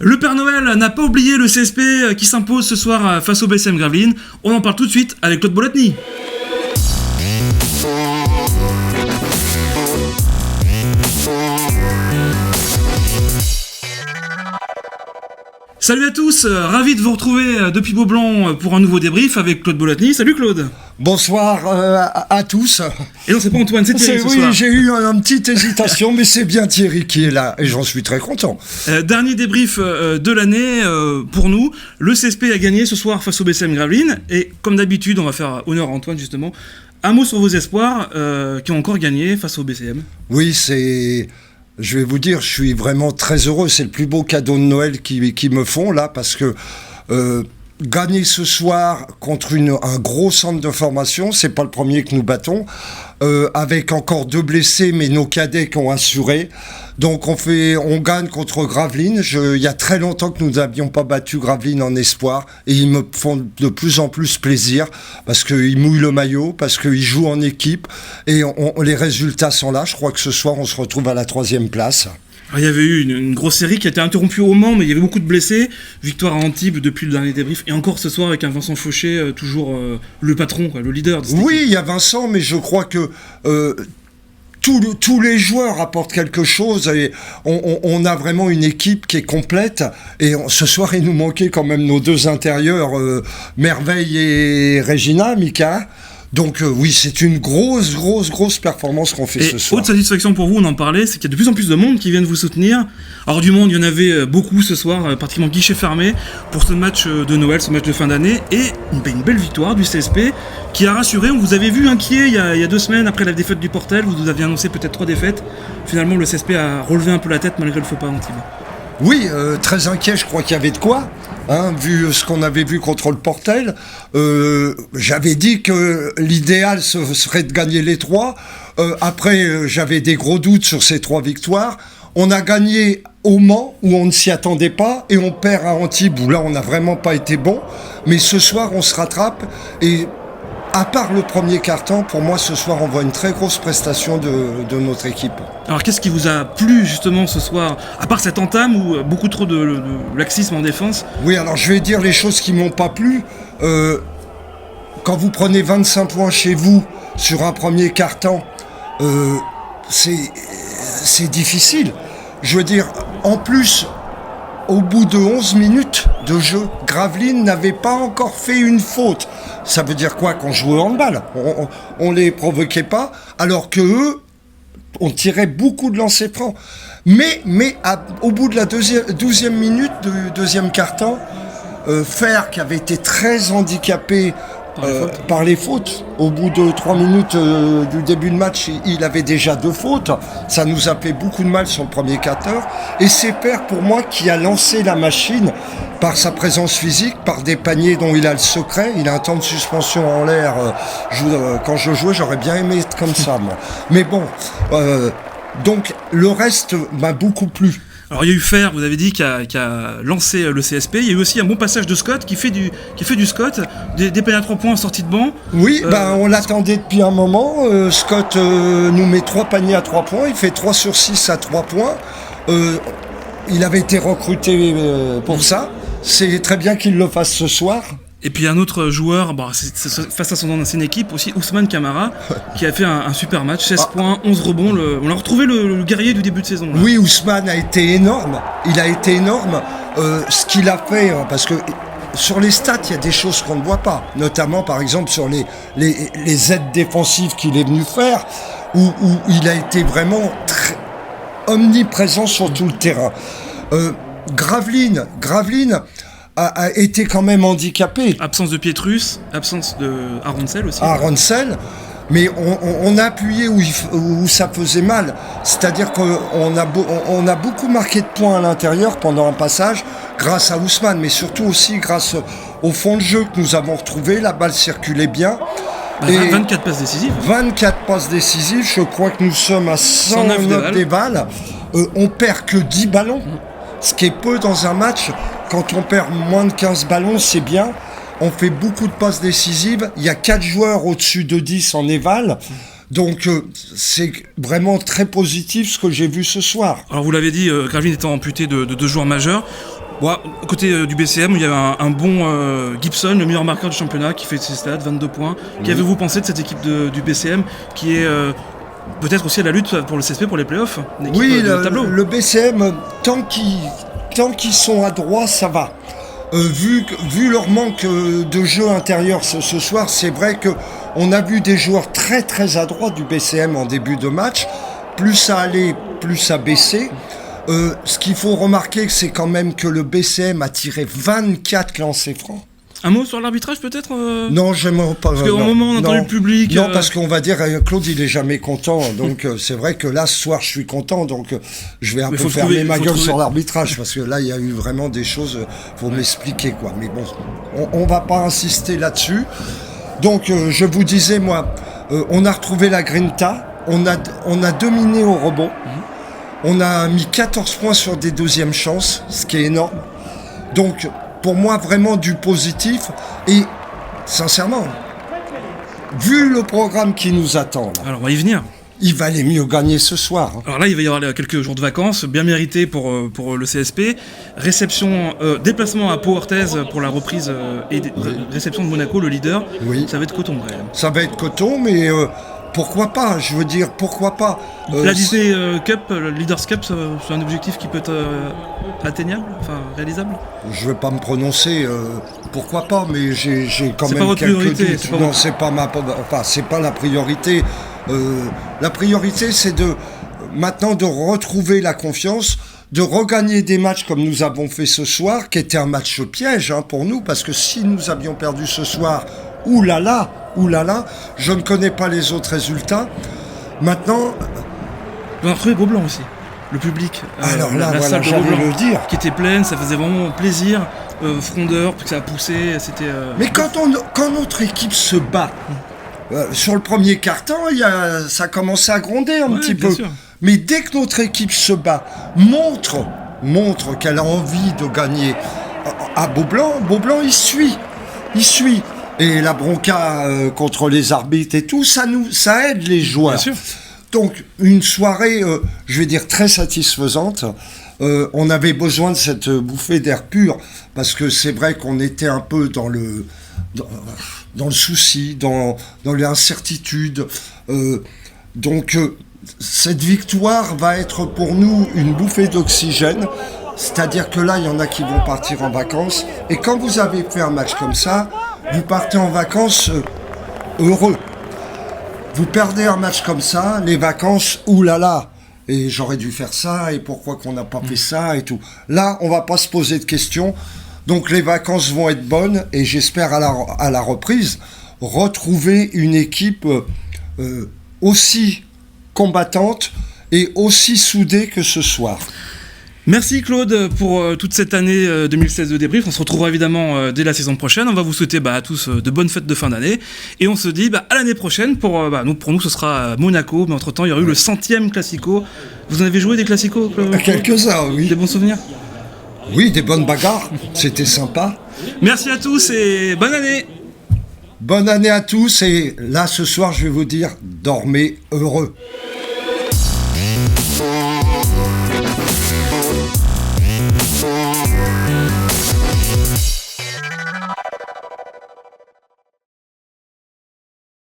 Le Père Noël n'a pas oublié le CSP qui s'impose ce soir face au BCM Gravelines. On en parle tout de suite avec Claude Bolotny. Salut à tous, ravi de vous retrouver depuis Beaublanc pour un nouveau débrief avec Claude Bolotny. Salut Claude. Bonsoir à tous. Et non, c'est pas Antoine, c'est Thierry ce soir. Oui, j'ai eu une petite hésitation, mais c'est bien Thierry qui est là et j'en suis très content. Dernier débrief de l'année pour nous. Le CSP a gagné ce soir face au BCM Gravelines et comme d'habitude, on va faire honneur à Antoine justement. Un mot sur vos espoirs qui ont encore gagné face au BCM. Oui, je vais vous dire, je suis vraiment très heureux. C'est le plus beau cadeau de Noël qu'ils me font là, parce que gagner ce soir contre un gros centre de formation, c'est pas le premier que nous battons, avec encore 2 blessés, mais nos cadets qui ont assuré. Donc on gagne contre Gravelines. Il y a très longtemps que nous n'avions pas battu Gravelines en espoir, et ils me font de plus en plus plaisir parce qu'ils mouillent le maillot, parce qu'ils jouent en équipe, et les résultats sont là. Je crois que ce soir on se retrouve à la 3e place. Alors, il y avait eu une grosse série qui a été interrompue au Mans, mais il y avait beaucoup de blessés. Victoire à Antibes depuis le dernier débrief, et encore ce soir avec un Vincent Fauché, toujours le patron, le leader de cette équipe. Il y a Vincent, mais je crois que tous les joueurs apportent quelque chose, et on a vraiment une équipe qui est complète. Et ce soir, il nous manquait quand même nos 2 intérieurs, Merveille et Regina, Mika. Donc oui, c'est une grosse performance qu'on fait ce soir. Haute satisfaction pour vous, on en parlait, c'est qu'il y a de plus en plus de monde qui viennent vous soutenir. Alors du monde, il y en avait beaucoup ce soir, pratiquement guichet fermé pour ce match de Noël, ce match de fin d'année, et une belle victoire du CSP qui a rassuré. On vous avait vu inquiet il y a 2 semaines après la défaite du Portel, vous nous aviez annoncé peut-être 3 défaites. Finalement, le CSP a relevé un peu la tête malgré le faux pas d'Antibes. Oui, très inquiet, je crois qu'il y avait de quoi, vu ce qu'on avait vu contre le Portel. J'avais dit que l'idéal serait de gagner les 3. Après, j'avais des gros doutes sur ces 3 victoires. On a gagné au Mans, où on ne s'y attendait pas, et on perd à Antibes, où là, on n'a vraiment pas été bon. Mais ce soir, on se rattrape, et à part le premier quart-temps, pour moi, ce soir, on voit une très grosse prestation de notre équipe. Alors, qu'est-ce qui vous a plu, justement, ce soir, à part cette entame ou beaucoup trop de laxisme en défense ? Oui, alors, je vais dire les choses qui ne m'ont pas plu. Quand vous prenez 25 points chez vous sur un premier quart-temps, c'est difficile. Je veux dire, en plus, au bout de 11 minutes de jeu, Gravelines n'avait pas encore fait une faute. Ça veut dire quoi? Qu'on jouait au handball. On les provoquait pas, alors que eux, on tirait beaucoup de lancers francs. Mais au bout de la 12e minute du 2e quart-temps, Fer, qui avait été très handicapé par les fautes, au bout de 3 minutes du début de match, il avait déjà 2 fautes. Ça nous a fait beaucoup de mal sur le premier quart-temps. Et c'est Fer, pour moi, qui a lancé la machine par sa présence physique, par des paniers dont il a le secret. Il a un temps de suspension en l'air. Quand je jouais, j'aurais bien aimé être comme ça, moi. Mais bon, donc le reste m'a beaucoup plu. Alors il y a eu Fer, vous avez dit, qui a lancé le CSP. Il y a eu aussi un bon passage de Scott qui fait du Scott, des paniers à 3 points en sortie de banc. Oui, on l'attendait depuis un moment. Scott nous met 3 paniers à 3 points. Il fait 3 sur 6 à 3 points. Il avait été recruté pour ça. C'est très bien qu'il le fasse ce soir. Et puis un autre joueur, face à son ancienne équipe aussi, Ousmane Camara, qui a fait un super match, 16 points, 11 rebonds. On a retrouvé le guerrier du début de saison. Là. Oui, Ousmane a été énorme. Il a été énorme. Ce qu'il a fait, parce que sur les stats, il y a des choses qu'on ne voit pas. Notamment, par exemple, sur les aides défensives qu'il est venu faire, où il a été vraiment très omniprésent sur tout le terrain. Gravelines a été quand même handicapé. Absence de Pietrus, absence de Aronsel aussi. Aronsel, mais on a appuyé où ça faisait mal. C'est-à-dire qu'on a beaucoup marqué de points à l'intérieur pendant un passage, grâce à Ousmane, mais surtout aussi grâce au fond de jeu que nous avons retrouvé. La balle circulait bien. 24 passes décisives. 24 passes décisives, je crois que nous sommes à 109 déballes. On perd que 10 ballons, ce qui est peu dans un match. Quand on perd moins de 15 ballons, c'est bien. On fait beaucoup de passes décisives. Il y a 4 joueurs au-dessus de 10 en éval. Donc c'est vraiment très positif ce que j'ai vu ce soir. Alors vous l'avez dit, Gravelines étant amputé de 2 joueurs majeurs. Bon, côté du BCM, il y avait un bon Gibson, le meilleur marqueur du championnat, qui fait ses stats, 22 points. Qu'avez-vous pensé de cette équipe du BCM qui est peut-être aussi à la lutte pour le CSP, pour les playoffs? Oui, le BCM, tant qu'ils sont à droit, ça va. Vu leur manque de jeu intérieur ce soir, c'est vrai qu'on a vu des joueurs très très adroits du BCM en début de match. Plus ça allait, plus ça baissait. Ce qu'il faut remarquer, c'est quand même que le BCM a tiré 24 lancers francs. Un mot sur l'arbitrage peut-être Non, j'aimerais pas. Parce qu'au moment on entend le public... Non, parce qu'on va dire, Claude, il est jamais content. Donc c'est vrai que là, ce soir, je suis content. Donc je vais un peu fermer ma gueule sur l'arbitrage. Parce que là, il y a eu vraiment des choses pour m'expliquer, quoi. Mais bon, on va pas insister là-dessus. Donc je vous disais, moi, on a retrouvé la grinta. On a dominé au rebond. On a mis 14 points sur des deuxièmes chances, ce qui est énorme. Donc, pour moi, vraiment du positif. Et, sincèrement, vu le programme qui nous attend, là, alors on va y venir. Il valait mieux gagner ce soir. Alors là, il va y avoir quelques jours de vacances, bien mérités pour le CSP. Déplacement à Pau-Orthez pour la reprise et réception de Monaco, le leader. Oui. Ça va être coton, quand même. Ça va être coton, mais... pourquoi pas? Je veux dire, pourquoi pas? La Disney Cup, le Leaders Cup, c'est un objectif qui peut être atteignable, enfin réalisable? Je vais pas me prononcer, pourquoi pas, mais j'ai quand même quelques doutes. Non, c'est pas la priorité. La priorité, c'est maintenant de retrouver la confiance, de regagner des matchs comme nous avons fait ce soir, qui était un match piège pour nous, parce que si nous avions perdu ce soir, oulala, je ne connais pas les autres résultats. Maintenant... On a retrouvé Beaublanc aussi, le public. Alors là, la voilà, salle de j'allais Beaublanc, le dire. qui était pleine, ça faisait vraiment plaisir. Frondeur, puis que ça a poussé, c'était... Mais quand notre équipe se bat, sur le premier quart-temps, ça commençait à gronder un petit peu. Sûr. Mais dès que notre équipe se bat, montre qu'elle a envie de gagner à Beaublanc, il suit. Et la bronca contre les arbitres et tout, ça aide les joueurs. Bien sûr. Donc, une soirée, je vais dire, très satisfaisante. On avait besoin de cette bouffée d'air pur, parce que c'est vrai qu'on était un peu dans le souci, dans l'incertitude. Donc, cette victoire va être pour nous une bouffée d'oxygène. C'est-à-dire que là, il y en a qui vont partir en vacances. Et quand vous avez fait un match comme ça, vous partez en vacances heureux. Vous perdez un match comme ça, les vacances, oulala, et j'aurais dû faire ça, et pourquoi qu'on n'a pas fait ça, et tout. Là, on va pas se poser de questions. Donc les vacances vont être bonnes, et j'espère à la reprise, retrouver une équipe aussi combattante et aussi soudée que ce soir. Merci Claude pour toute cette année 2016 de débrief. On se retrouvera évidemment dès la saison prochaine. On va vous souhaiter à tous de bonnes fêtes de fin d'année. Et on se dit à l'année prochaine. Pour nous, ce sera Monaco. Mais entre-temps, il y aura eu le 100e Classico. Vous en avez joué des Classicos, Claude? Quelques-uns, oui. Des bons souvenirs? Oui, des bonnes bagarres. C'était sympa. Merci à tous et bonne année. Bonne année à tous. Et là, ce soir, je vais vous dire, dormez heureux.